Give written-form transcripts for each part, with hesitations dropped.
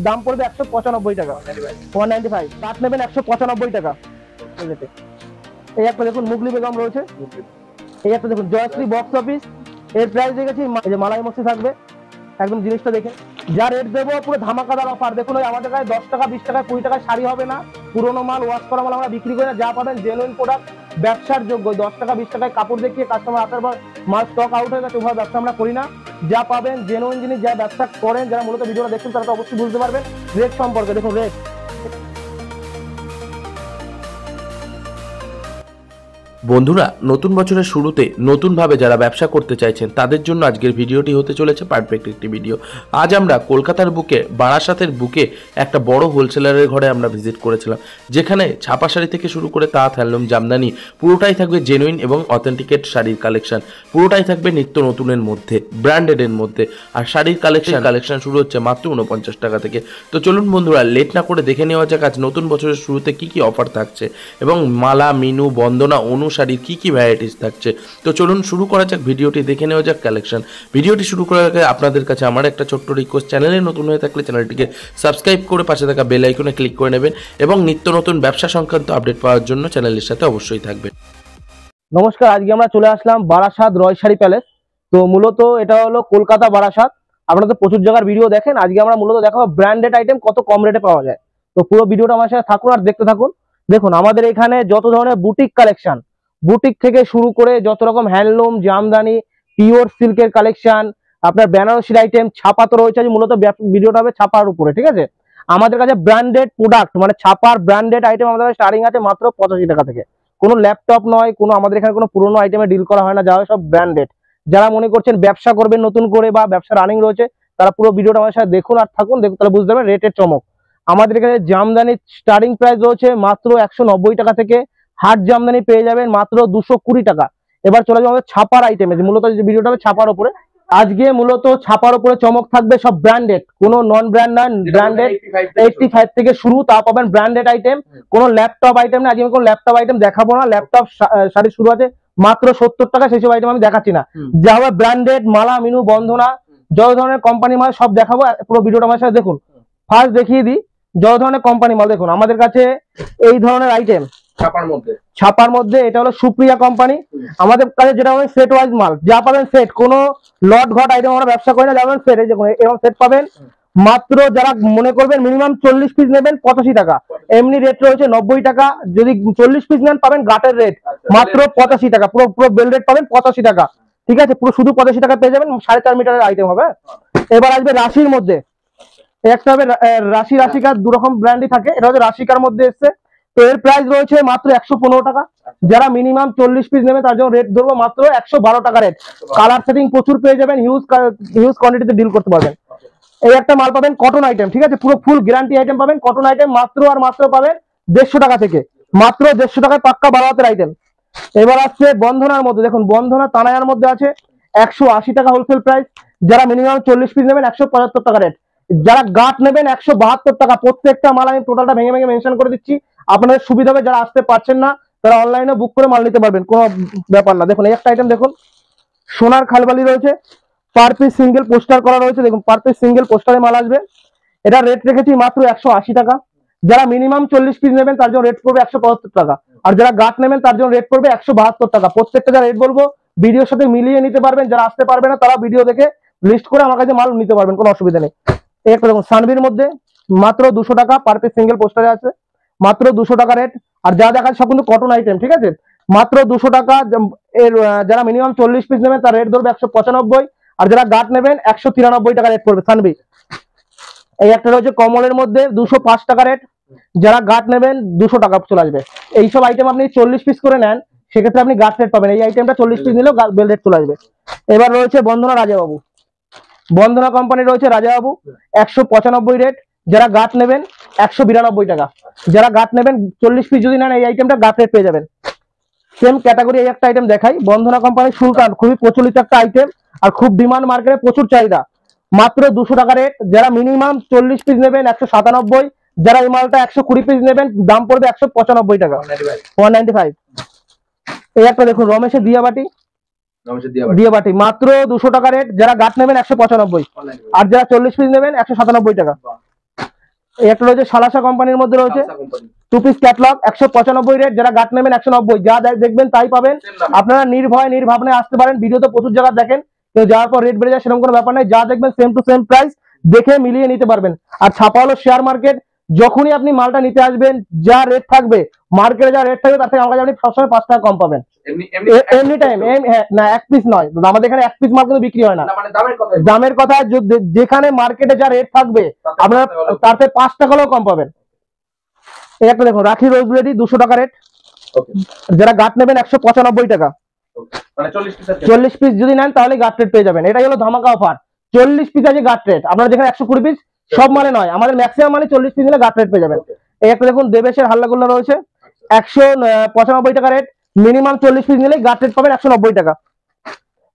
দাম পড়বে 195 টাকা, 195। কাট নেবেন 195 টাকা। এই একটা দেখুন মুগলি বেগম রয়েছে, এই একটা দেখুন জয়শ্রী বক্স অফিস, এর প্রাইস দেখেছি মালাই মসি থাকবে, একদম জিনিসটা দেখে যা রেট দেবো পুরো ধামাকাদার অফার। দেখুন ওই আমাদের কাছে 10 টাকা 20 টাকা 20 টাকায় শাড়ি হবে না, পুরোনো মাল ওয়াশ করা মাল আমরা বিক্রি করি না। যা পাবেন জেনুইন প্রোডাক্ট, ব্যবসার যোগ্য। 10 টাকা 20 টাকায় কাপড় দেখিয়ে কাস্টমার আসার পর মাল স্টক আউট হয়ে গেছে, ওভাবে ব্যবসা আমরা করি না। যা পাবেন জেনুইন জিনিস, যা ব্যবসা করেন, যারা মূলত ভিডিওটা দেখছেন তারা তো অবশ্যই বুঝতে পারবেন রেট সম্পর্কে। দেখুন রেট, বন্ধুরা, নতুন বছরের শুরুতে নতুনভাবে যারা ব্যবসা করতে চাইছেন তাদের জন্য আজকের ভিডিওটি হতে চলেছে পারফেক্ট একটি ভিডিও। আজ আমরা কলকাতার বুকে, বারাসাতের বুকে একটা বড় হোলসেলারের ঘরে আমরা ভিজিট করেছিলাম, যেখানে ছাপা শাড়ি থেকে শুরু করে তাঁত, হ্যান্ডলুম, জামদানি পুরোটাই থাকবে জেনুইন এবং অথেন্টিকেট শাড়ির কালেকশন। পুরোটাই থাকবে নিত্য নতুনের মধ্যে, ব্র্যান্ডেডের মধ্যে। আর শাড়ির কালেকশন শুরু হচ্ছে মাত্র 49 টাকা থেকে। তো চলুন বন্ধুরা, লেট না করে দেখে নেওয়া যাক আজ নতুন বছরের শুরুতে কি কি অফার থাকছে এবং মালা, মিনু, বন্দনা, অনু শাড়ির কি কি ভ্যারাইটিস থাকছে। তো চলুন শুরু করা যাক, ভিডিওটি দেখে নেওয়া যাক কালেকশন। ভিডিওটি শুরু করার আগে আপনাদের কাছে আমার একটা ছোট্ট রিকোয়েস্ট, চ্যানেলে নতুন হয়ে থাকলে চ্যানেলটিকে সাবস্ক্রাইব করে পাশে থাকা বেল আইকনে ক্লিক করে নেবেন এবং নিত্য নতুন ব্যবসা সংক্রান্ত আপডেট পাওয়ার জন্য চ্যানেলের সাথে অবশ্যই থাকবেন। নমস্কার। আজকে আমরা চলে আসলাম বারাসাত রয় শাড়ি প্যালেস। তো মূলত এটা হলো কলকাতা বারাসাত। আপনারা তো প্রচুর জায়গার ভিডিও দেখেন, আজকে আমরা মূলত দেখাবো ব্র্যান্ডেড আইটেম কত কম রেটে পাওয়া যায়। তো পুরো ভিডিওটা আমার সাথে থাকুন আর দেখতে থাকুন। দেখুন আমাদের এখানে যত ধরনের বুটিক কালেকশন, বুটিক থেকে শুরু করে যত রকম হ্যান্ডলুম, জামদানি, পিওর সিল্কের কালেকশন, আপনার বেনারসির আইটেম, ছাপা তো রয়েছে। মূলত ভিডিওটা হবে ছাপার উপরে, ঠিক আছে। আমাদের কাছে ব্র্যান্ডেড প্রোডাক্ট মানে ছাপার ব্র্যান্ডেড আইটেম আমাদের কাছে স্টার্টিং আছে মাত্র 85 টাকা থেকে। কোনো ল্যাপটপ নয়, কোনো আমাদের এখানে কোনো পুরোনো আইটেমে ডিল করা হয় না, যা হয় সব ব্র্যান্ডেড। যারা মনে করছেন ব্যবসা করবেন নতুন করে বা ব্যবসা রানিং রয়েছে, তারা পুরো ভিডিওটা আমাদের সাথে দেখুন আর থাকুন, দেখুন তাহলে বুঝতে পারবেন রেটের চমক। আমাদের এখানে জামদানির স্টার্টিং প্রাইস রয়েছে মাত্র 190 টাকা থেকে। হাট জামদানি পেয়ে যাবেন মাত্র 220 টাকা। এবার চলে যাবো আমাদের ছাপার আইটেমে, মূলত যে ভিডিওটা হবে ছাপার উপরে। আজকে মূলত ছাপার উপরে চমক থাকবে, সব ব্র্যান্ডেড, কোনো নন ব্র্যান্ড নয়, ব্র্যান্ডেড। 85 থেকে শুরু, তা পাবেন ব্র্যান্ডেড আইটেম। কোনো ল্যাপটপ আইটেম না, আজকে আমি কোনো ল্যাপটপ আইটেম দেখাবো না। ল্যাপটপ শাড়ি শুরু আছে মাত্র 70 টাকা, সেসব আইটেম আমি দেখাচ্ছি না। যা হবে ব্র্যান্ডেড মালা, মিনু, বন্ধনা, যত ধরনের কোম্পানি মাল সব দেখাবো, পুরো ভিডিওটা আমার সাথে দেখুন। ফার্স্ট দেখিয়ে দিই যত ধরনের কোম্পানি মাল। দেখুন আমাদের কাছে এই ধরনের আইটেম ছাপার মধ্যে এটা হলো সুপ্রিয়া কোম্পানি। আমাদের কাছে যেটা হবে সেট ওয়াইজ মাল, যা পাবেন সেট, কোনো লট ঘট আইটেম আমরা ব্যবসা করি না, যা পাবেন সেট। এই দেখুন এরকম সেট পাবেন মাত্র, যারা মনে করবেন মিনিমাম 40 পিস নেবেন 85 টাকা, এমনি রেট রয়েছে 90 টাকা। যদি 40 পিস নেন পাবেন গাটের রেট মাত্র 85 টাকা, পুরো পুরো বেল রেট পাবেন 85 টাকা, ঠিক আছে। পুরো শুধু 85 টাকা পেয়ে যাবেন, 4.5 মিটারের আইটেম হবে। এবার আসবে রাশির মধ্যে, একটা হবে রাশি, রাশিকার দু রকম ব্র্যান্ডই থাকে, এটা হচ্ছে রাশিকার মধ্যে এসছে। তো এর প্রাইস রয়েছে মাত্র 115 টাকা। যারা মিনিমাম 40 পিস নেবে তার জন্য রেট ধরবো মাত্র 112 টাকা রেট। কালার সেটিং প্রচুর পেয়ে যাবেন, হিউজ কোয়ান্টিটিতে ডিল করতে পারবেন। এই একটা মাল পাবেন কটন আইটেম, ঠিক আছে, পুরো ফুল গ্যারান্টি আইটেম পাবেন। কটন আইটেম মাত্র আর মাত্র পাবেন 150 টাকা থেকে, মাত্র 150 টাকায় পাক্কা 12 হাতের আইটেম। এবার আসছে বন্ধনার মধ্যে, দেখুন বন্ধনা তানায়ার মধ্যে আছে 180 টাকা হোলসেল প্রাইস। যারা মিনিমাম 40 পিস নেবেন 175 টাকা রেট। যারা গাঁট নেবেন 172 টাকা। প্রত্যেকটা মাল আমি টোটালটা ভেঙে ভেঙে মেনশন করে দিচ্ছি, আপনাদের সুবিধা হবে। যারা আসতে পারছেন না তারা অনলাইনে বুক করে মাল নিতে পারবেন, কোনো ব্যাপার না। দেখুন এই একটা আইটেম দেখুন, সোনার খালবালি রয়েছে, পার পিস সিঙ্গেল পোস্টার করা রয়েছে। দেখুন পার পিস সিঙ্গেল পোস্টারে মাল আসবে। এটা রেট রেখেছি মাত্র 180 টাকা। যারা মিনিমাম 40 পিস নেবেন তার জন্য রেট পড়বে 175 টাকা, আর যারা গাঁট নেবেন তার জন্য রেট পড়বে 172 টাকা। প্রত্যেকটা যা রেট বলবো ভিডিওর সাথে মিলিয়ে নিতে পারবেন। যারা আসতে পারবে না তারা ভিডিও দেখে লিস্ট করে আমার কাছে মাল নিতে পারবেন, কোনো অসুবিধা নেই। এই একটা দেখুন সানভির মধ্যে মাত্র 200 টাকা, পার পিস সিঙ্গেল পোস্টারে আছে, মাত্র 200 টাকা রেট। আর যা দেখা সব কিন্তু কটন আইটেম, ঠিক আছে, মাত্র 200 টাকা। এর যারা মিনিমাম 40 পিস নেবেন তার রেট ধরবে 195, আর যারা গাঁট নেবেন 193 টাকা রেট পড়বে সানভি। এই একটা রয়েছে কমলের মধ্যে 205 টাকা রেট। যারা গাঁট নেবেন 200 টাকা চলে আসবে। এইসব আইটেম আপনি 40 পিস করে নেন, সেক্ষেত্রে আপনি গাঁট রেট পাবেন। এই আইটেমটা 40 পিস নিলেও বেল রেট চলে আসবে। এবার রয়েছে বন্ধনা রাজাবাবু, বন্ধনা কোম্পানি রয়েছে রাজাবাবু 195 রেট। যারা গাঁট নেবেন 192 টাকা। যারা গাঁট নেবেন 40 পিস যদি নেন এই আইটেমটা গাঁট রেট পেয়ে যাবেন। সেম ক্যাটাগরি এই একটা আইটেম দেখাই, বন্ধনা কোম্পানির সুলতান, খুবই প্রচলিত একটা আইটেম আর খুব ডিমান্ড, মার্কেটে প্রচুর চাহিদা, মাত্র 200 টাকা রেট। যারা মিনিমাম 40 পিস নেবেন 197। যারা এই মালটা 120 পিস নেবেন দাম পড়বে 195 টাকা, 195। এই একটা দেখুন রমেশের দিয়াবাটি, দিয়াবাটি মাত্র 200 টাকা রেট। যারা গাঁট নেবেন 195, আর যারা 40 পিস নেবেন 197 টাকা। এই একটা রয়েছে সালাসা কোম্পানির মধ্যে রয়েছে, salsa company. 2 piece catalogue 195 rate, যারা গাট নেবেন 190, যা দেখবেন তাই পাবেন। Same দামে। আপনারা নির্ভয় নির্ভাবনায় আসতে পারেন, ভিডিওতে প্রচুর জায়গা দেখেন, তো যাওয়ার পর রেট বেড়ে যায় সেরকম কোনো ব্যাপার নেই, যা দেখবেন সেম টু সেম প্রাইস, দেখে মিলিয়ে নিতে পারবেন। আর ছাপা হলো শেয়ার মার্কেট, যখনই আপনি মালটা নিতে আসবেন যা রেট থাকবে মার্কেটে, যা রেট থাকবে তার থেকে আমার কাছে আপনি সবসময় 5 টাকা কম পাবেন এমনি টাইম। না, এক পিস নয়, আমাদের এখানে এক পিস মাল কিন্তু বিক্রি হয় না, না মানে দামের কথা। দামের কথা যেখানে মার্কেটে যা রেট থাকবে আপনারা তার থেকে 5 টাকা হলেও কম পাবেন। এই একটা দেখুন রাখি রোজমেরি 200 টাকা রেট, ওকে যারা গাট নেবেন 195 টাকা, মানে 40 পিস আছে। 40 পিস যদি নেন তাহলে গাট রেট পেয়ে যাবেন। এটাই হলো ধামাকা অফার, 40 পিস আছে গাট রেট। আপনারা যেখানে 120 পিস সব মালে নয়, আমাদের ম্যাক্সিমাম মানে 40 পিস নিলে গাট রেট পেয়ে যাবেন। এই একটা দেখুন দেবেশের হাল্লাগুল্লা রয়েছে 195 টাকা রেট, মিনিমাম 40 পিস নিলে গাট রেট পাবেন 190 টাকা।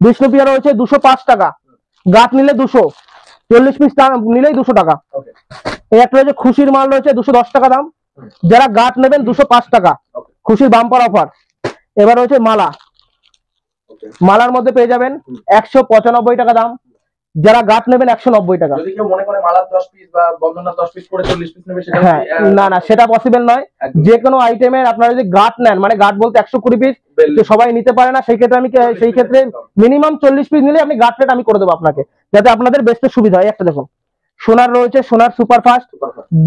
বিষ্ণুপ্রিয়া রয়েছে 205 টাকা, গাট নিলে 200, 40 পিস নিলেই 200 টাকা। ওকে এই একটা রয়েছে খুশির মাল রয়েছে 210 টাকা দাম, যারা গাট নেবেন 205 টাকা, খুশির বাম্পার অফার। এবার রয়েছে মালা, ওকে। মালার মধ্যে পেয়ে যাবেন 195 টাকা দাম, যারা গাট নেবেন 190 টাকা। যদি কেউ মনে করে মালার 10 পিস বা বন্ধনার 10 পিস করে 40 পিস নেবে সেটা হ্যাঁ, না না সেটা পসিবল নয়। একদম। যে কোনো আইটেমের আপনারা যদি গাট নেন, মানে গাট বলতে 120 পিস, তো সবাই নিতে পারে না, সেই ক্ষেত্রে আমি সেই ক্ষেত্রে মিনিমাম 40 পিস নিলে আপনি গাট রেট আমি করে দেবো আপনাকে, যাতে আপনাদের বেস্ট সুবিধা হয়। একটা দেখুন সোনার রয়েছে, সোনার সুপারফাস্ট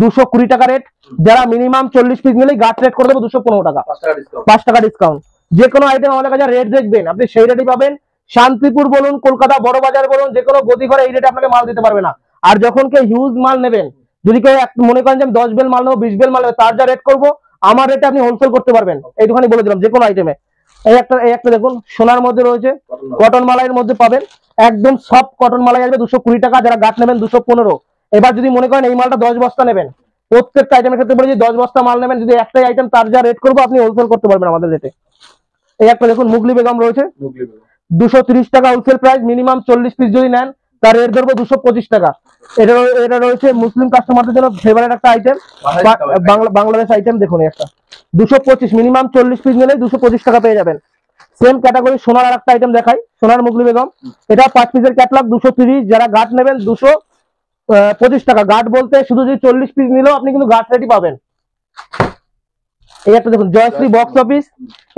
220 টাকা রেট, যারা মিনিমাম 40 পিস নিলেই গাট রেট করে দেবো 215 টাকা, 5 টাকা ডিসকাউন্ট। 5 টাকা ডিসকাউন্ট। যে কোনো আইটেম আমাদের কাছে রেট দেখবেন আপনি সেই রেটই পাবেন। শান্তিপুর বলুন, কলকাতা বড় বাজার বলুন, যে কোনো গদি ঘরে এই রেটে আপনাকে মাল দিতে পারবে না। আর যখন কেউ হিউজ মাল নেবেন, যদি কেউ মনে করেন যে আমি 10 বেল মাল নেবো, 20 বেল মাল নেবো, তার যা রেট করবো আমার রেটে আপনি হোলসেল করতে পারবেন, এইটুখানি বলে দিলাম যে কোনো আইটেমে। এই একটা দেখুন সোনার মধ্যে রয়েছে, কটন মালাইয়ের মধ্যে পাবেন, একদম সফট কটন মালাই আসবে 220 টাকা, যারা গাট নেবেন 215। এবার যদি মনে করেন এই মালটা 10 বস্তা নেবেন, প্রত্যেকটা আইটেমের ক্ষেত্রে বলে যদি 10 বস্তা মাল নেবেন, যদি একটাই আইটেম তার যা রেট করবো আপনি হোলসেল করতে পারবেন আমাদের রেটে। এই একটা দেখুন মুগলি বেগম রয়েছে 230 টাকা হোলসেল প্রাইস, মিনিমাম 40 পিস যদি নেন তার রেট ধরবো 225 টাকা। এটা রয়েছে মুসলিম কাস্টমারদের জন্য ফেভারিট একটা আইটেম, বাংলাদেশ আইটেম। দেখুন একটা 225, মিনিমাম 40 পিস নিলে 225 টাকা পেয়ে যাবেন। সেম ক্যাটাগরি সোনার আর একটা আইটেম দেখাই, সোনার মুগলি বেগম, এটা 5 পিসের ক্যাটলগ 230, যারা গাট নেবেন 225 টাকা। গাট বলতে শুধু যদি 40 পিস নিলেও আপনি কিন্তু গাট রেটই পাবেন। এই একটা দেখুন জয়শ্রী বক্স অফিস,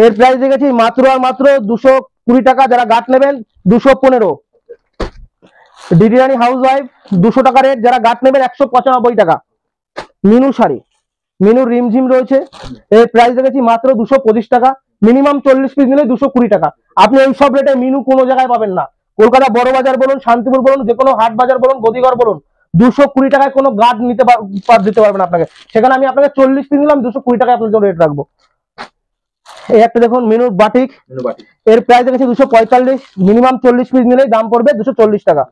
এর প্রাইস দেখেছি মাত্র আর মাত্র 220 টাকা, যারা গাট নেবেন 215। ডিডি রানী হাউস ওয়াইফ 200 টাকা রেট, যারা গাট নেবেন 195 টাকা। মিনু শাড়ি, মিনু রিমঝিম রয়েছে, এর প্রাইস দেখেছি মাত্র 225 টাকা, মিনিমাম 40 পিস নিলে 220 টাকা। আপনি এই সব রেটে মিনু কোনো জায়গায় পাবেন না, কলকাতা বড় বাজার বলুন, শান্তিপুর বলুন, যে কোনো হাট বাজার বলুন, গদিঘর বলুন, 220 টাকায় কোনো গার্ড দিতে পারবেন আপনাকে। সেখানে আমি আপনাকে 40 পিস নিলাম 220 টাকায় আপনার জন্য রেট রাখবো। এই একটা দেখুন মিনুর বাটিক, এর প্রাইস দেখেছি 245, মিনিমাম 40 পিস নিলেই দাম পড়বে 240 টাকা।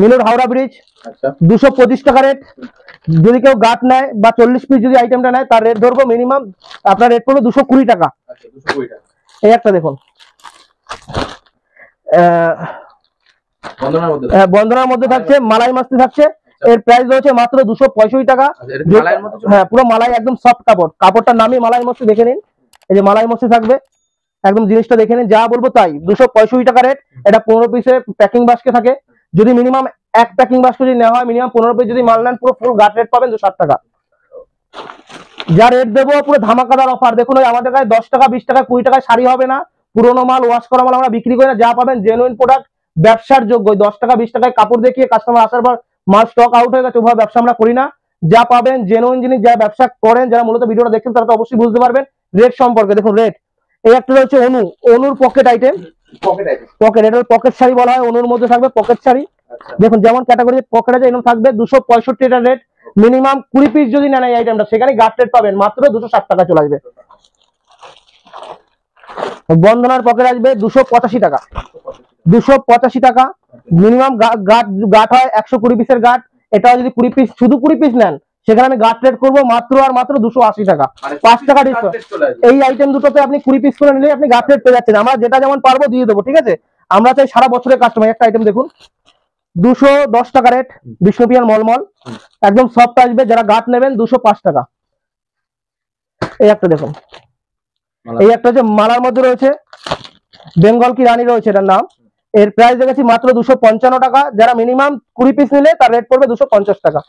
মিনুর হাওড়া ব্রিজ 225 টাকা রেট, যদি কেউ গাট নেয় বা 40 পিস যদি আইটেমটা নেয় তার রেট ধরবো মিনিমাম আপনার রেট পড়বে 220 টাকা। এই একটা দেখুন বন্ধনার মধ্যে থাকছে, মালাই মাস্তি থাকছে, এর প্রাইস রয়েছে মাত্র 265 টাকা। হ্যাঁ পুরো মালাই, একদম সফট কাপড়, কাপড়টার নামই মালাই মস্তি, দেখে নিন এই যে মালাই মস্তি থাকবে, একদম জিনিসটা দেখে নিন, যা বলবো তাই। 265 টাকা রেট, এটা 15 পিসের প্যাকিং বাস্কে থাকে, যদি মিনিমাম এক প্যাকিং বাস্ক যদি নেওয়া হয়, মিনিমাম 15 পিস যদি মাল নেন, পুরো ফুল গাট রেট পাবেন 260 টাকা। যা রেট দেবো পুরো ধামাকাদার অফার। দেখুন ওই আমাদের কাছে 10 টাকা 20 টাকা 20 টাকায় শাড়ি হবে না, পুরোনো মাল ওয়াশ করা মাল আমরা বিক্রি করি না, যা পাবেন জেনুইন প্রোডাক্ট, ব্যবসার যোগ্য। 10 টাকা 20 টাকায় কাপড় দেখিয়ে কাস্টমার আসার পর মাল স্টক আউট হয়ে গেছে, ওভাবে ব্যবসা আমরা করি না। যা পাবেন জেনুইন জিনিস, যারা ব্যবসা করেন, যারা মূলত ভিডিওটা দেখছেন তারা তো অবশ্যই বুঝতে পারবেন রেট সম্পর্কে। দেখুন রেট, এই একটা রয়েছে অনুর পকেট আইটেম, পকেট, এটা পকেট শাড়ি বলা হয়, অনুর মধ্যে থাকবে পকেট শাড়ি। দেখুন যেমন ক্যাটাগরি পকেট আছে এরকম থাকবে, 265 টাকা রেট, মিনিমাম 20 পিস যদি নেন এই আইটেমটা, সেখানে গাট রেট পাবেন মাত্র 260 টাকা চলে আসবে। বন্ধনার পকেট আসবে 285 টাকা, 285 টাকা, মিনিমাম গাট হয় 120 পিসের গাট, এটা যদি 20 পিস, শুধু 20 পিস নেন সেখানে আমি গাট রেট করবো মাত্র আর মাত্র 280 টাকা, 5 টাকা ডিসকাউন্ট। এই আইটেম দুটোতে আপনি 20 পিস করে নিলে আপনি গাট রেট পেয়ে যাচ্ছেন, আমরা যেটা যেমন পারবো দিয়ে দেবো, ঠিক আছে। আমরা চাই সারা বছরের কাস্টমার। একটা আইটেম দেখুন 210 টাকা রেট, বিষ্ণুপ্রিয়ার মলমল, একদম সফট আসবে, যারা গাট নেবেন 205 টাকা। এই একটা দেখুন, এই একটা হচ্ছে মালার মধ্যে রয়েছে, বেঙ্গল কি রানী রয়েছে এটার নাম, এর প্রাইস দেখেছি মাত্র 255 টাকা। যারা মিনিমাম 20 পিস নিলে তার রেট পড়বে 250 টাকা।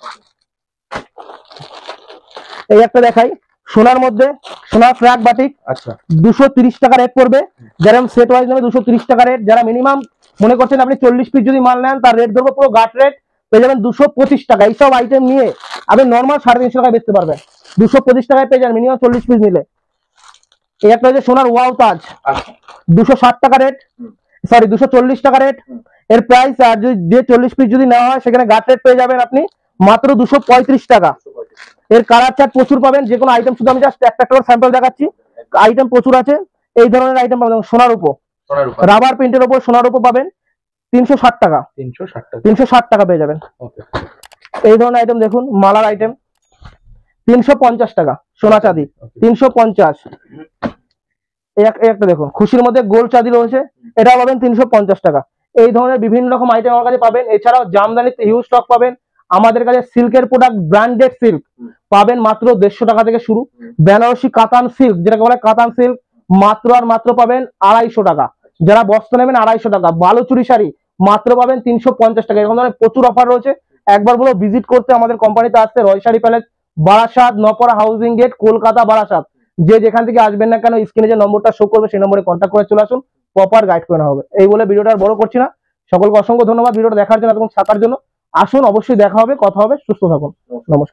এই একটা দেখাই, সোনার মধ্যে সোনার ফ্র্যাগ বাটিক, আচ্ছা 230 টাকা রেট পড়বে। যারা সেট ওয়াইজ নেবে 230 টাকা রেট। যারা মিনিমাম মনে করছেন আপনি 40 পিস যদি মাল নেন তার রেট ধরবো পুরো গাট রেট, পেয়ে যাবেন 225 টাকা। এইসব আইটেম নিয়ে আপনি নর্মাল 350 টাকায় বেচতে পারবেন, 225 টাকায় পেয়ে যাবেন মিনিমাম 40 পিস নিলে। এই একটা হচ্ছে সোনার ওয়াও তাজ, 260 টাকা রেট, সরি 240 টাকা রেট। এর প্রাইস আর যে 40 পিস যদি নেওয়া হয় সেখানে গাট রেট পেয়ে যাবেন আপনি মাত্র 235 টাকা। এর কালার চার্ট প্রচুর পাবেন, যে কোনো আইটেম শুধু আমি জাস্ট একটা স্যাম্পল দেখাচ্ছি, আইটেম প্রচুর আছে। এই ধরনের আইটেম পাবেন সোনার উপর, রাবার প্রিন্টের উপর সোনার উপর পাবেন 360 টাকা, 360 টাকা পেয়ে যাবেন। এই ধরনের আইটেম দেখুন, মালার আইটেম 350 টাকা, সোনা চাঁদি 350। এই একটা দেখুন খুশির মধ্যে গোল চাঁদি রয়েছে, এটা পাবেন 350 টাকা। এই ধরনের বিভিন্ন রকম আইটেম আমার কাছে পাবেন। এছাড়াও জামদানিতে হিউজ স্টক পাবেন। আমাদের কাছে সিল্কের প্রোডাক্ট, ব্র্যান্ডেড সিল্ক পাবেন মাত্র 150 টাকা থেকে শুরু। বেনারসি কাতান সিল্ক, যেটাকে বলে কাতান সিল্ক, মাত্র আর মাত্র পাবেন 250 টাকা। যারা বস্তা নেবেন 250 টাকা। বালুচুরি শাড়ি মাত্র পাবেন 350 টাকা। এরকম ধরনের প্রচুর অফার রয়েছে। একবার বলো ভিজিট করতে আমাদের কোম্পানিতে আসতে, Roy sari palace, Barasat, Noapara housing gate, Kolkata Barasat. যে যেখান থেকে আসবেন না কেন স্ক্রিনে যে নম্বরটা শো করবে সেই নম্বরে কন্ট্যাক্ট করে চলে আসুন, প্রপার গাইড করে নেওয়া হবে। এই বলে ভিডিওটা আর বড় করছি না, সকলকে অসংখ্য ধন্যবাদ ভিডিওটা দেখার জন্য, এতক্ষণ থাকার জন্য। আসুন, অবশ্যই দেখা হবে, কথা হবে, সুস্থ থাকুন, নমস্কার।